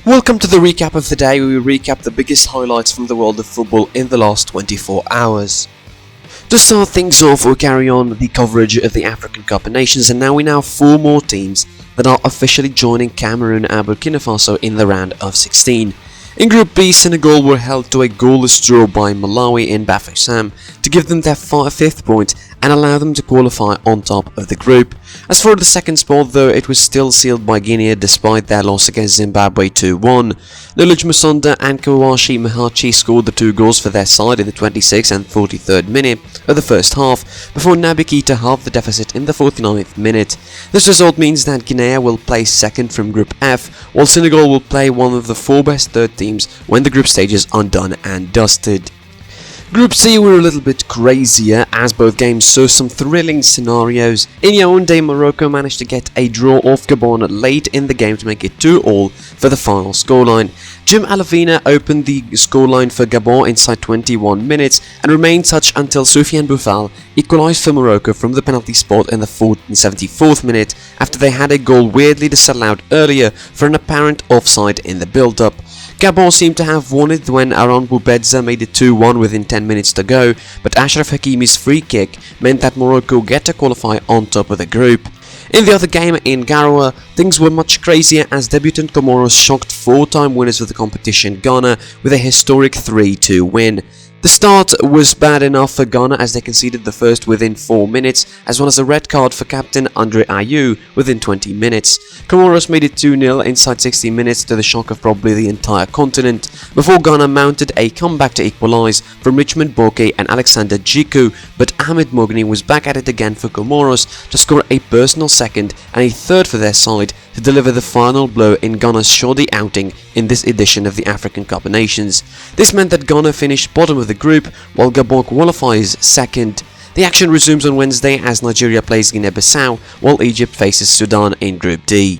Welcome to the recap of the day, where we recap the biggest highlights from the world of football in the last 24 hours. To start things off, we'll carry on the coverage of the African Cup of Nations, and now we have 4 more teams that are officially joining Cameroon and Burkina Faso in the round of 16. In Group B, Senegal were held to a goalless draw by Malawi in Bafoussam to give them their 5th point and allow them to qualify on top of the group. As for the second spot, though, it was still sealed by Guinea despite their loss against Zimbabwe 2-1. Nuluj Musonda and Kawashi Mahachi scored the 2 goals for their side in the 26th and 43rd minute of the first half, before Naby Keita halved the deficit in the 49th minute. This result means that Guinea will place second from Group F, while Senegal will play one of the 4 best third teams when the group stages are done and dusted. Group C were a little bit crazier, as both games saw some thrilling scenarios. In Yaoundé, Morocco managed to get a draw off Gabon late in the game to make it 2-2 for the final scoreline. Jim Alavina opened the scoreline for Gabon inside 21 minutes and remained such until Soufiane Boufal equalised for Morocco from the penalty spot in the 74th minute after they had a goal weirdly disallowed earlier for an apparent offside in the build-up. Gabon seemed to have won it when Aaron Boubedza made it 2-1 within 10 minutes to go, but Achraf Hakimi's free kick meant that Morocco get to qualify on top of the group. In the other game in Garoua, things were much crazier as debutant Comoros shocked 4-time winners of the competition Ghana with a historic 3-2 win. The start was bad enough for Ghana as they conceded the first within 4 minutes, as well as a red card for captain Andre Ayew within 20 minutes. Comoros made it 2-0 inside 60 minutes to the shock of probably the entire continent, before Ghana mounted a comeback to equalise from Richmond Boke and Alexander Djiku, but Ahmed Mogni was back at it again for Comoros to score a personal second and a third for their side to deliver the final blow in Ghana's shoddy outing in this edition of the African Cup of Nations. This meant that Ghana finished bottom of the group, while Gabon qualifies second. The action resumes on Wednesday as Nigeria plays Guinea-Bissau, while Egypt faces Sudan in Group D.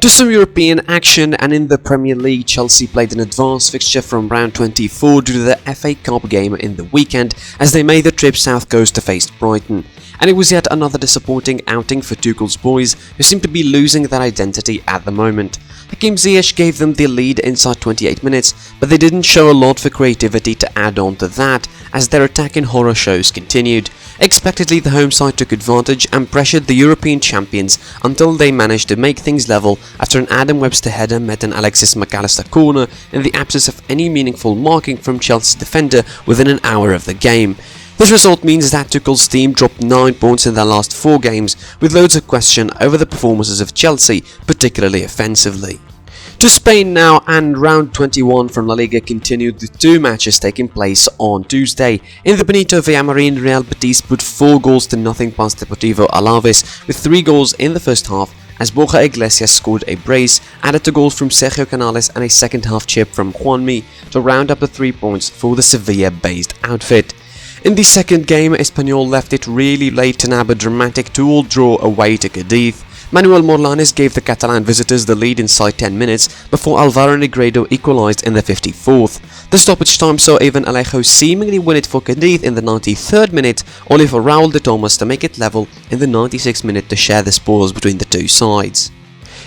To some European action, and in the Premier League, Chelsea played an advanced fixture from round 24 due to the FA Cup game in the weekend as they made the trip south coast to face Brighton. And it was yet another disappointing outing for Tuchel's boys, who seem to be losing their identity at the moment. Hakim Ziyech gave them the lead inside 28 minutes, but they didn't show a lot for creativity to add on to that, as their attacking horror shows continued. Expectedly, the home side took advantage and pressured the European champions until they managed to make things level after an Adam Webster header met an Alexis McAllister corner in the absence of any meaningful marking from Chelsea's defender within an hour of the game. This result means that Tuchel's team dropped 9 points in their last 4 games, with loads of question over the performances of Chelsea, particularly offensively. To Spain now, and round 21 from Laliga continued with 2 matches taking place on Tuesday. In the Benito Villamarin, Real Betis put 4 goals to nothing past Deportivo Alaves, with 3 goals in the first half, as Borja Iglesias scored a brace, added to goals from Sergio Canales and a second half chip from Juanmi to round up the 3 points for the Sevilla-based outfit. In the second game, Espanyol left it really late to nab a dramatic 2-2 draw away to Cadiz. Manuel Morlanes gave the Catalan visitors the lead inside 10 minutes before Alvaro Negredo equalised in the 54th. The stoppage time saw Ivan Alejo seemingly win it for Cadiz in the 93rd minute, only for Raul de Tomas to make it level in the 96th minute to share the spoils between the 2 sides.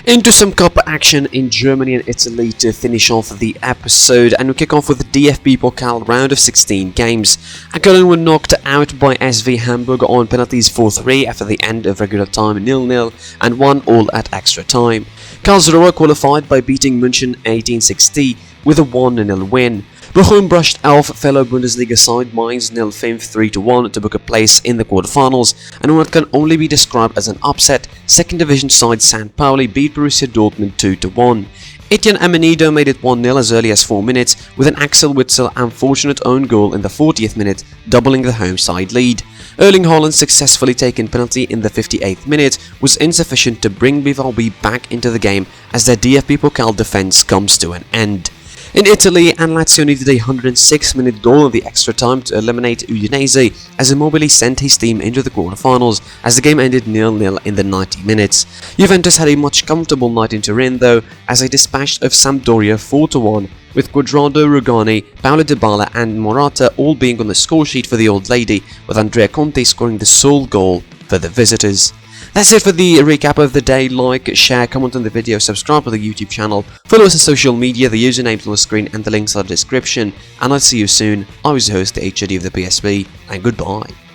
Into some cup action in Germany and Italy to finish off the episode, and we kick off with the DFB-Pokal round of 16 games. Köln were knocked out by SV Hamburg on penalties 4-3 after the end of regular time 0-0 and 1-1 at extra time. Karlsruhe qualified by beating München 1860 with a 1-0 win. Bochum brushed off fellow Bundesliga side Mainz 05 3-1 to book a place in the quarterfinals, and what can only be described as an upset, second division side St. Pauli beat Borussia Dortmund 2-1. Etienne Amenido made it 1-0 as early as 4 minutes, with an Axel Witsel unfortunate own goal in the 40th minute, doubling the home side lead. Erling Haaland's successfully taken penalty in the 58th minute was insufficient to bring BVB back into the game as their DFB Pokal defence comes to an end. In Italy, Lazio needed a 106-minute goal in the extra time to eliminate Udinese as Immobile sent his team into the quarterfinals as the game ended 0-0 in the 90 minutes. Juventus had a much comfortable night in Turin though, as they dispatched of Sampdoria 4-1, with Cuadrado, Rugani, Paulo Dybala and Morata all being on the scoresheet for the Old Lady, with Andrea Conte scoring the sole goal for the visitors. That's it for the recap of the day. Like, share, comment on the video, subscribe to the YouTube channel, follow us on social media, the usernames on the screen and the links are in the description, and I'll see you soon. I was your host, the HOD of the PSB, and goodbye.